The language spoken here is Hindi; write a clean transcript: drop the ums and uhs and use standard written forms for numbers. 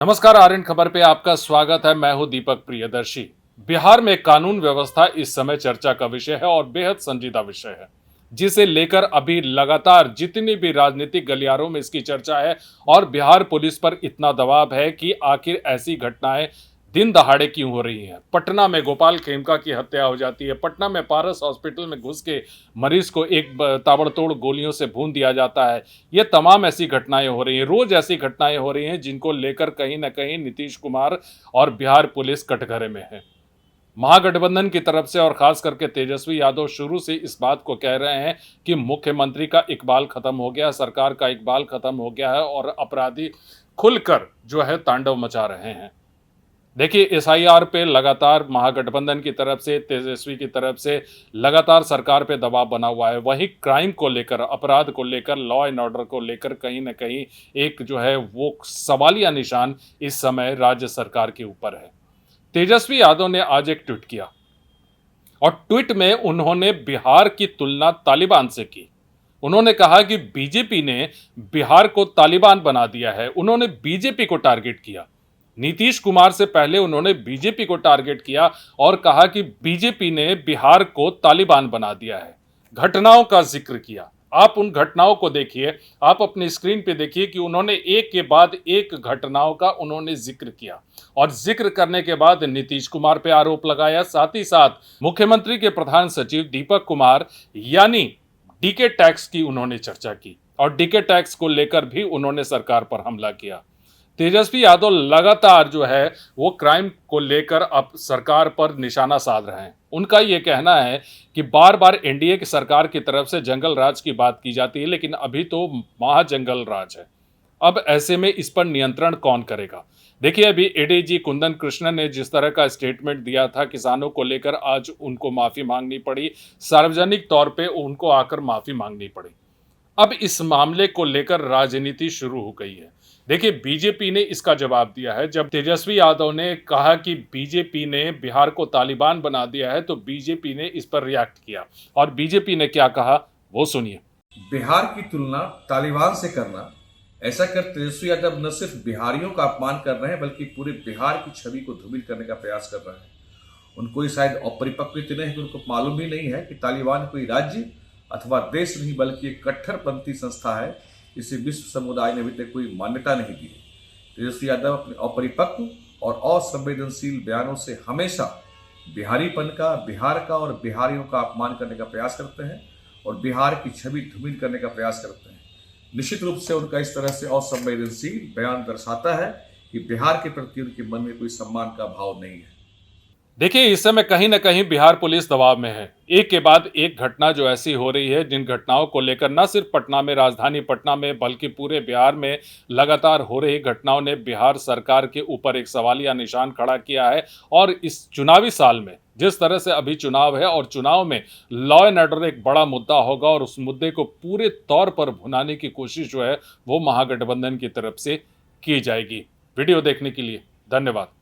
नमस्कार, आर्यन खबर पे आपका स्वागत है। मैं हूं दीपक प्रियदर्शी। बिहार में कानून व्यवस्था इस समय चर्चा का विषय है और बेहद संजीदा विषय है, जिसे लेकर अभी लगातार जितनी भी राजनीतिक गलियारों में इसकी चर्चा है और बिहार पुलिस पर इतना दबाव है कि आखिर ऐसी घटनाएं दिन दहाड़े क्यों हो रही हैं। पटना में गोपाल खेमका की हत्या हो जाती है, पटना में पारस हॉस्पिटल में घुस के मरीज को एक ताबड़तोड़ गोलियों से भून दिया जाता है। ये तमाम ऐसी घटनाएं हो रही हैं, रोज ऐसी घटनाएं हो रही हैं जिनको लेकर कहीं ना कहीं नीतीश कुमार और बिहार पुलिस कटघरे में है। महागठबंधन की तरफ से और खास करके तेजस्वी यादव शुरू से इस बात को कह रहे हैं कि मुख्यमंत्री का इकबाल खत्म हो गया, सरकार का इकबाल खत्म हो गया है और अपराधी खुलकर जो है तांडव मचा रहे हैं। देखिए, एसआईआर पे लगातार महागठबंधन की तरफ से, तेजस्वी की तरफ से लगातार सरकार पे दबाव बना हुआ है। वहीं क्राइम को लेकर, अपराध को लेकर, लॉ एंड ऑर्डर को लेकर कहीं ना कहीं एक जो है वो सवालिया निशान इस समय राज्य सरकार के ऊपर है। तेजस्वी यादव ने आज एक ट्वीट किया और ट्वीट में उन्होंने बिहार की तुलना तालिबान से की। उन्होंने कहा कि बीजेपी ने बिहार को तालिबान बना दिया है। उन्होंने बीजेपी को टारगेट किया। नीतीश कुमार से पहले उन्होंने बीजेपी को टारगेट किया और कहा कि बीजेपी ने बिहार को तालिबान बना दिया है। घटनाओं का जिक्र किया। आप उन घटनाओं को देखिए, आप अपनी स्क्रीन पे देखिए कि उन्होंने एक के बाद एक घटनाओं का उन्होंने जिक्र किया और जिक्र करने के बाद नीतीश कुमार पे आरोप लगाया। साथ ही साथ मुख्यमंत्री के प्रधान सचिव दीपक कुमार यानी डीके टैक्स की उन्होंने चर्चा की और डीके टैक्स को लेकर भी उन्होंने सरकार पर हमला किया। तेजस्वी यादव लगातार जो है वो क्राइम को लेकर अब सरकार पर निशाना साध रहे हैं। उनका ये कहना है कि बार बार एनडीए की सरकार की तरफ से जंगल राज की बात की जाती है, लेकिन अभी तो महाजंगल राज है। अब ऐसे में इस पर नियंत्रण कौन करेगा? देखिए, अभी एडीजी कुंदन कृष्णन ने जिस तरह का स्टेटमेंट दिया था किसानों को लेकर, आज उनको माफी मांगनी पड़ी, सार्वजनिक तौर पे उनको आकर माफी मांगनी पड़ी। अब इस मामले को लेकर राजनीति शुरू हो गई है। देखिए, बीजेपी ने इसका जवाब दिया है। जब तेजस्वी यादव ने कहा कि बीजेपी ने बिहार को तालिबान बना दिया है, तो बीजेपी ने इस पर रिएक्ट किया और बीजेपी ने क्या कहा वो सुनिए। बिहार की तुलना तालिबान से करना, ऐसा कर तेजस्वी यादव न सिर्फ बिहारियों का अपमान कर रहे हैं बल्कि पूरे बिहार की छवि को धूमिल करने का प्रयास कर रहे हैं। उनको शायद अपरिपक्व इतने हैं कि उनको मालूम भी नहीं है कि तालिबान कोई राज्य अथवा देश नहीं बल्कि एक कट्टरपंथी संस्था है। इसे विश्व समुदाय ने अभी तक कोई मान्यता नहीं दी। तेजस्वी यादव अपने अपरिपक्व और असंवेदनशील बयानों से हमेशा बिहारीपन का, बिहार का और बिहारियों का अपमान करने का प्रयास करते हैं और बिहार की छवि धूमिल करने का प्रयास करते हैं। निश्चित रूप से उनका इस तरह से असंवेदनशील बयान दर्शाता है कि बिहार के प्रति उनके मन में कोई सम्मान का भाव नहीं है। देखिए, इस समय कहीं ना कहीं बिहार पुलिस दबाव में है। एक के बाद एक घटना जो ऐसी हो रही है, जिन घटनाओं को लेकर न सिर्फ पटना में, राजधानी पटना में, बल्कि पूरे बिहार में लगातार हो रही घटनाओं ने बिहार सरकार के ऊपर एक सवालिया निशान खड़ा किया है। और इस चुनावी साल में जिस तरह से अभी चुनाव है और चुनाव में लॉ एंड ऑर्डर एक बड़ा मुद्दा होगा और उस मुद्दे को पूरे तौर पर भुनाने की कोशिश जो है वो महागठबंधन की तरफ से की जाएगी। वीडियो देखने के लिए धन्यवाद।